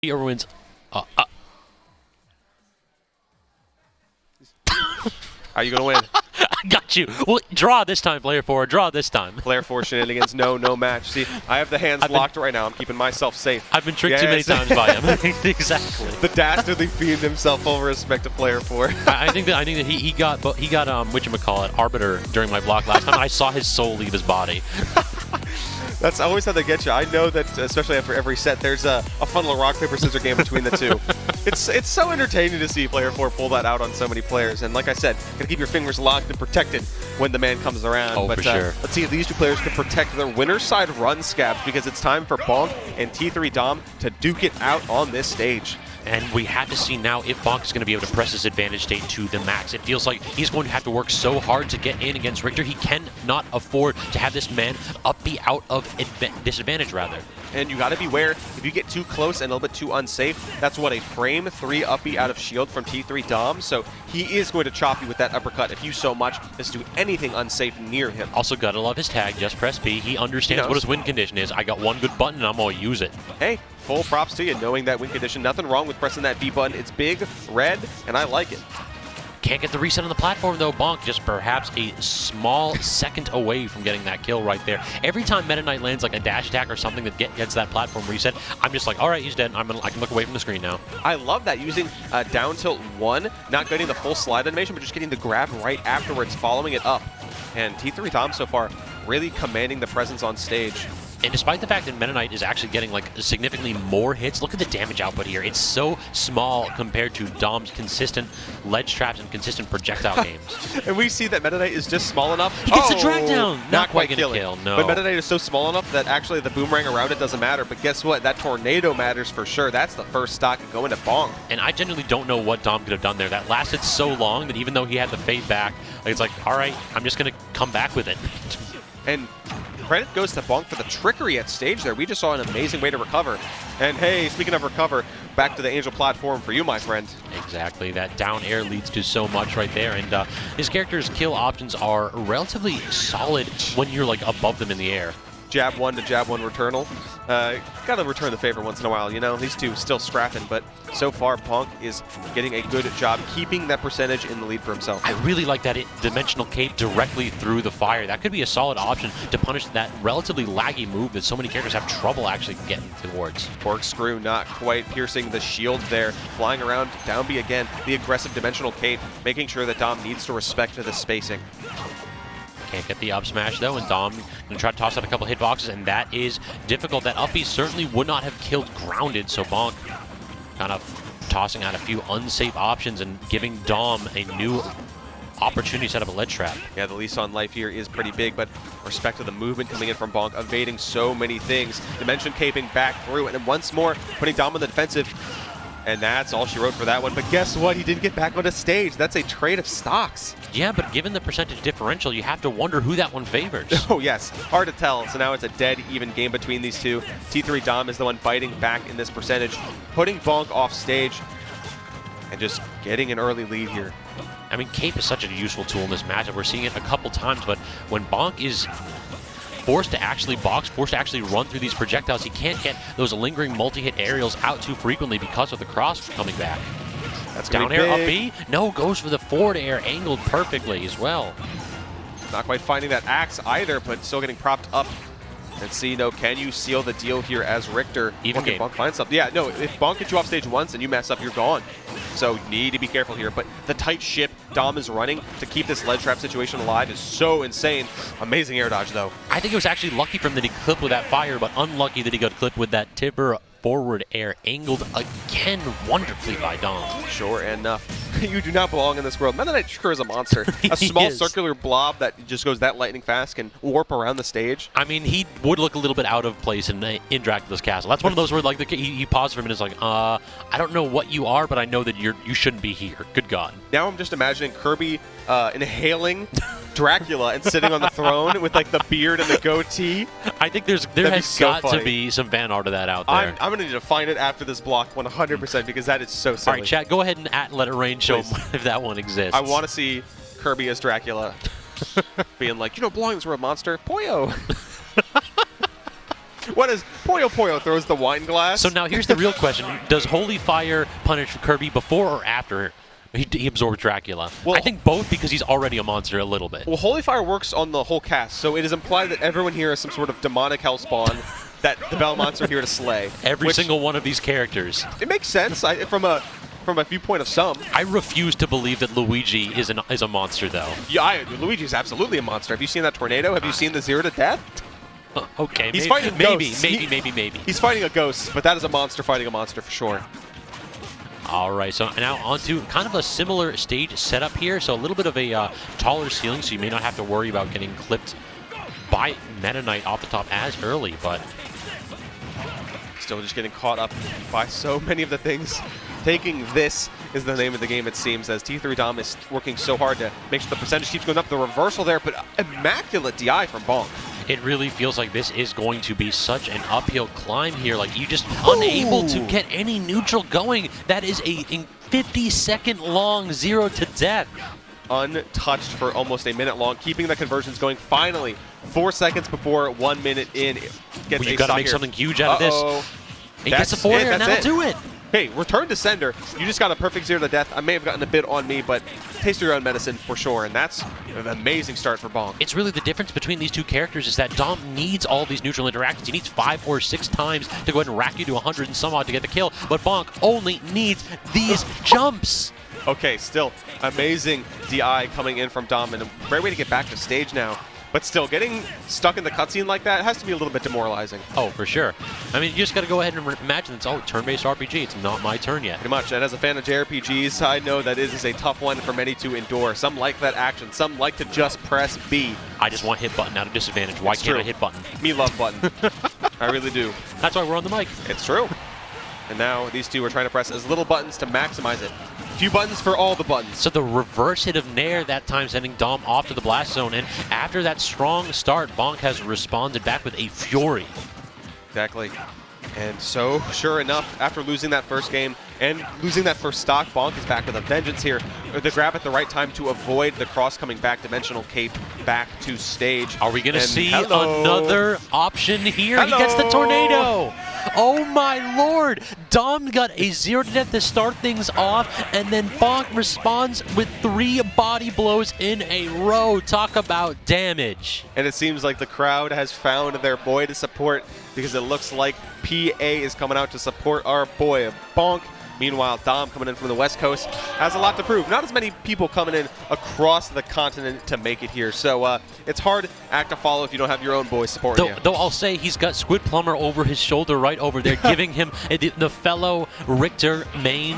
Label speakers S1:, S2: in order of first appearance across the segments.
S1: he overwins.
S2: Are you going to win?
S1: I got you. Well, draw this time, player 4. Draw this time.
S2: Player 4 shenanigans, no match. See, I have the hands locked right now. I'm keeping myself safe.
S1: I've been tricked too many times by him. Exactly.
S2: The dastardly fiend himself will respect to player 4.
S1: I think that he got whatchamacallit, Arbiter during my block last time. I saw his soul leave his body.
S2: That's always how they get you. I know that, especially after every set, there's a fun little rock, paper, scissors game between the two. It's so entertaining to see player 4 pull that out on so many players. And like I said, gotta keep your fingers locked and protected when the man comes around.
S1: Oh,
S2: but,
S1: for sure.
S2: Let's see if these two players can protect their winner's side run scabs, because it's time for Bonk and T3 Dom to duke it out on this stage.
S1: And we have to see now if Bonk is going to be able to press his advantage state to the max. It feels like he's going to have to work so hard to get in against Richter. He cannot afford to have this man be out of disadvantage, rather.
S2: And you got to beware, if you get too close and a little bit too unsafe, that's what a frame 3 uppy out of shield from T3 Dom. So he is going to chop you with that uppercut if you so much as do anything unsafe near him.
S1: Also, gotta love his tag, just press P. He understands what his win condition is. I got one good button and I'm going to use it.
S2: Hey, full props to you knowing that win condition. Nothing wrong with pressing that B button. It's big, red, and I like it.
S1: Can't get the reset on the platform, though. Bonk just perhaps a small second away from getting that kill right there. Every time Meta Knight lands like a dash attack or something that gets that platform reset, I'm just like, all right, he's dead. I can look away from the screen now.
S2: I love that, using down tilt 1, not getting the full slide animation, but just getting the grab right afterwards, following it up. And T3 Dom so far really commanding the presence on stage.
S1: And despite the fact that Meta Knight is actually getting like significantly more hits, look at the damage output here. It's so small compared to Dom's consistent ledge traps and consistent projectile games.
S2: And we see that Meta Knight is just small enough.
S1: He gets the drag down.
S2: Not quite
S1: gonna kill, no.
S2: But Meta Knight is so small enough that actually the boomerang around it doesn't matter. But guess what? That tornado matters for sure. That's the first stock going to Bonk.
S1: And I genuinely don't know what Dom could have done there. That lasted so long that even though he had the fade back, it's like, all right, I'm just going to come back with it.
S2: And credit goes to Bonk for the trickery at stage there. We just saw an amazing way to recover. And hey, speaking of recover, back to the Angel platform for you, my friend.
S1: Exactly. That down air leads to so much right there. And his character's kill options are relatively solid when you're like above them in the air.
S2: Jab 1 to jab 1 returnal. Gotta return the favor once in a while, you know? These two still scrapping, but so far Bonk is getting a good job keeping that percentage in the lead for himself.
S1: I really like that dimensional cape directly through the fire. That could be a solid option to punish that relatively laggy move that so many characters have trouble actually getting towards.
S2: Corkscrew not quite piercing the shield there. Flying around, down B again. The aggressive dimensional cape, making sure that Dom needs to respect the spacing.
S1: Can't get the up smash though, and Dom gonna try to toss out a couple hitboxes, and that is difficult. That up B certainly would not have killed grounded, so Bonk kind of tossing out a few unsafe options and giving Dom a new opportunity to set up a ledge trap.
S2: Yeah, the lease on life here is pretty big, but respect to the movement coming in from Bonk, evading so many things. Dimension caping back through, and then once more putting Dom on the defensive. And that's all she wrote for that one. But guess what? He didn't get back on the stage. That's a trade of stocks.
S1: Yeah, but given the percentage differential, you have to wonder who that one favors.
S2: Oh, yes. Hard to tell. So now it's a dead even game between these two. T3 Dom is the one biting back in this percentage, putting Bonk off stage, and just getting an early lead here.
S1: I mean, cape is such a useful tool in this matchup. We're seeing it a couple times, but when Bonk is forced to actually box, forced to actually run through these projectiles, he can't get those lingering multi-hit aerials out too frequently because of the cross coming back.
S2: That's
S1: down air, up B. No, goes for the forward air, angled perfectly as well.
S2: Not quite finding that axe either, but still getting propped up. And see, no, can you seal the deal here as Richter?
S1: Even game.
S2: Bonk find something? Yeah, no, if Bonk gets you off stage once and you mess up, you're gone. So you need to be careful here. But the tight ship Dom is running to keep this ledge trap situation alive is so insane. Amazing air dodge, though.
S1: I think it was actually lucky for him that he clipped with that fire, but unlucky that he got clipped with that tipper forward air, angled again wonderfully by Dom.
S2: Sure enough. You do not belong in this world. Meta Knight sure is a monster. A small circular blob that just goes that lightning fast can warp around the stage.
S1: I mean, he would look a little bit out of place in Dracula's castle. That's one of those where like he paused for a minute and is like, I don't know what you are, but I know that you shouldn't be here. Good God.
S2: Now I'm just imagining Kirby inhaling Dracula and sitting on the throne with like the beard and the goatee.
S1: I think there has got to be some fan art of that out there.
S2: I'm going to need to find it after this block 100% because that is so silly.
S1: All right, chat, go ahead and let it rain, show if that one exists.
S2: I want to see Kirby as Dracula being like, you don't belong in this world, monster. Poyo. What is Poyo Poyo throws the wine glass?
S1: So now here's the real question. Does Holy Fire punish Kirby before or after he absorbs Dracula?
S2: Well,
S1: I think both, because he's already a monster a little bit.
S2: Well, Holy Fire works on the whole cast, so it is implied that everyone here is some sort of demonic hellspawn that the Bell monster here to slay.
S1: Every single one of these characters.
S2: It makes sense from a viewpoint of some.
S1: I refuse to believe that Luigi is a monster, though.
S2: Yeah, Luigi's absolutely a monster. Have you seen that tornado? Have you seen the Zero to Death?
S1: Okay,
S2: He's
S1: maybe,
S2: fighting ghosts.
S1: maybe.
S2: He's fighting a ghost, but that is a monster fighting a monster for sure.
S1: All right, so now onto kind of a similar stage setup here. So a little bit of a taller ceiling, so you may not have to worry about getting clipped by Meta Knight off the top as early, but
S2: still just getting caught up by so many of the things. Taking this is the name of the game, it seems, as T3 Dom is working so hard to make sure the percentage keeps going up. The reversal there, but immaculate DI from Bonk.
S1: It really feels like this is going to be such an uphill climb here. Like, you just unable to get any neutral going. That is a 50-second long 0 to death.
S2: Untouched for almost a minute long, keeping the conversions going. Finally, 4 seconds before 1 minute in, gets
S1: you got to make something huge out of this. He gets the forward, and that'll do it.
S2: Hey, return to sender. You just got a perfect 0 to death. I may have gotten a bit on me, but taste your own medicine for sure, and that's an amazing start for Bonk.
S1: It's really the difference between these two characters is that Dom needs all these neutral interactions. He needs 5 or 6 times to go ahead and rack you to 100 and some odd to get the kill, but Bonk only needs these jumps.
S2: Okay, still amazing DI coming in from Dom, and a great way to get back to stage now. But still, getting stuck in the cutscene like that has to be a little bit demoralizing.
S1: Oh, for sure. I mean, you just got to go ahead and imagine it's all turn-based RPG. It's not my turn yet.
S2: Pretty much. And as a fan of JRPGs, I know that it is a tough one for many to endure. Some like that action. Some like to just press B.
S1: I just want hit button out of disadvantage. Why can't I hit button?
S2: Me love button. I really do.
S1: That's why we're on the mic.
S2: It's true. And now these two are trying to press as little buttons to maximize it. Few buttons for all the buttons.
S1: So the reverse hit of Nair that time, sending Dom off to the blast zone. And after that strong start, Bonk has responded back with a fury.
S2: Exactly. And so, sure enough, after losing that first game and losing that first stock, Bonk is back with a vengeance here. The grab at the right time to avoid the cross coming back dimensional cape back to stage.
S1: Are we going to see another option here? He gets the tornado. Oh my lord! Dom got a 0 to death to start things off, and then Bonk responds with 3 body blows in a row. Talk about damage.
S2: And it seems like the crowd has found their boy to support, because it looks like PA is coming out to support our boy Bonk. Meanwhile, Dom coming in from the West Coast has a lot to prove. Not as many people coming in across the continent to make it here. So it's hard act to follow if you don't have your own boys supporting you.
S1: Though I'll say he's got Squid Plumber over his shoulder right over there, giving him the fellow Richter main.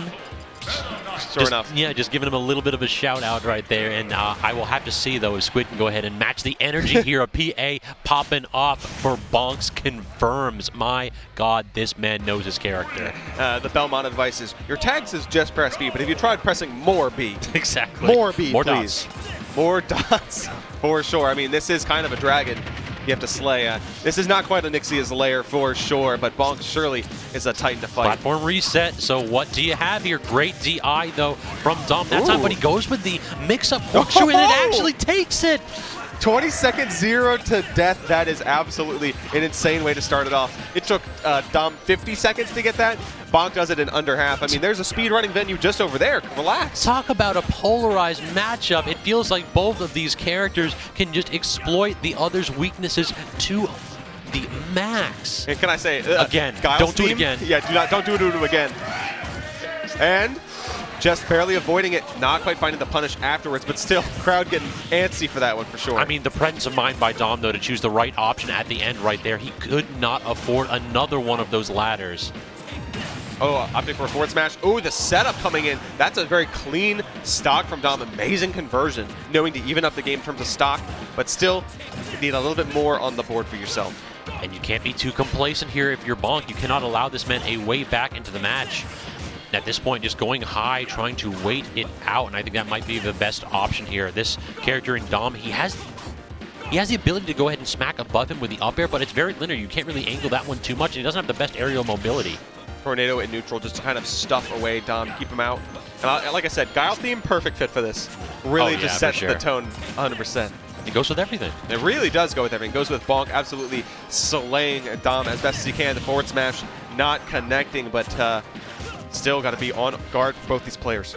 S2: Sure enough.
S1: Yeah, just giving him a little bit of a shout out right there. And I will have to see, though, if Squid can go ahead and match the energy here of PA popping off for Bonks confirms. My God, this man knows his character.
S2: The Belmont advice is, your tag says just press B, but have you tried pressing more B?
S1: Exactly.
S2: More B,
S1: more
S2: please.
S1: Dots.
S2: More dots, for sure. I mean, this is kind of a dragon you have to slay. This is not quite a Nixia's lair for sure, but Bonk surely is a titan to fight.
S1: Platform reset. So what do you have here? Great DI, though, from Dom that time, but he goes with the mix-up horseshoe, and it actually takes it.
S2: 20 seconds, 0 to death. That is absolutely an insane way to start it off. It took Dom 50 seconds to get that. Bonk does it in under half. I mean, there's a speedrunning venue just over there. Relax.
S1: Talk about a polarized matchup. It feels like both of these characters can just exploit the other's weaknesses to the max.
S2: And can I say
S1: again? Don't do it again.
S2: Yeah, don't do it again. And just barely avoiding it, not quite finding the punish afterwards, but still, crowd getting antsy for that one for sure.
S1: I mean, the presence of mind by Dom, though, to choose the right option at the end right there. He could not afford another one of those ladders.
S2: Oh, opting for a forward smash. Oh, the setup coming in. That's a very clean stock from Dom. Amazing conversion, knowing to even up the game in terms of stock, but still, you need a little bit more on the board for yourself.
S1: And you can't be too complacent here if you're Bonk. You cannot allow this man a way back into the match. At this point, just going high, trying to wait it out, and I think that might be the best option here. This character in Dom, he has the ability to go ahead and smack above him with the up air, but it's very linear. You can't really angle that one too much, and he doesn't have the best aerial mobility.
S2: Tornado in neutral just to kind of stuff away Dom, keep him out. And like I said, Guile theme, perfect fit for this. Really just sets the tone 100%.
S1: It goes with everything.
S2: It really does go with everything. It goes with Bonk absolutely slaying Dom as best as he can. The forward smash not connecting, but still got to be on guard for both these players.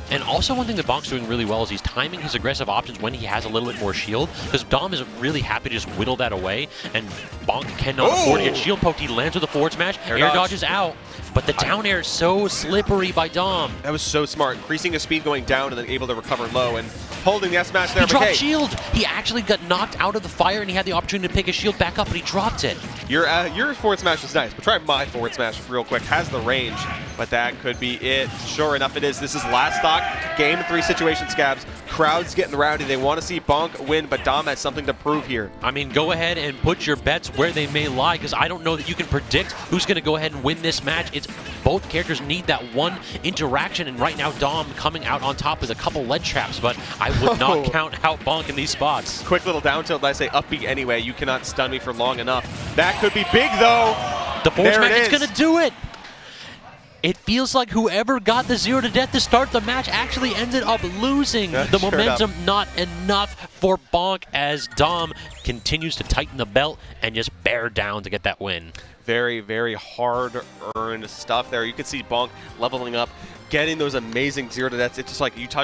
S1: And also one thing that Bonk's doing really well is he's timing his aggressive options when he has a little bit more shield, because Dom is really happy to just whittle that away, and Bonk cannot afford to get shield poked. He lands with a forward smash, air dodge is out, but the down air is so slippery by Dom.
S2: That was so smart, increasing his speed going down and then able to recover low and holding the S smash there.
S1: He dropped shield. He actually got knocked out of the fire, and he had the opportunity to pick his shield back up, but he dropped it.
S2: Your forward smash is nice, but try my forward smash real quick. Has the range, but that could be it. Sure enough, it is. This is last stock. Game 3 situation, Scabs. Crowd's getting rowdy. They want to see Bonk win, but Dom has something to prove here.
S1: I mean, go ahead and put your bets where they may lie, because I don't know that you can predict who's going to go ahead and win this match. It's both characters need that one interaction, and right now Dom coming out on top with a couple ledge traps, but I would not count out Bonk in these spots.
S2: Quick little down tilt, I say up B anyway. You cannot stun me for long enough. That could be big, though.
S1: The forward smash is going to do it. It feels like whoever got the 0 to death to start the match actually ended up losing. The momentum not enough for Bonk as Dom continues to tighten the belt and just bear down to get that win.
S2: Very, very hard-earned stuff there. You can see Bonk leveling up, getting those amazing 0 to deaths. It's just like you touch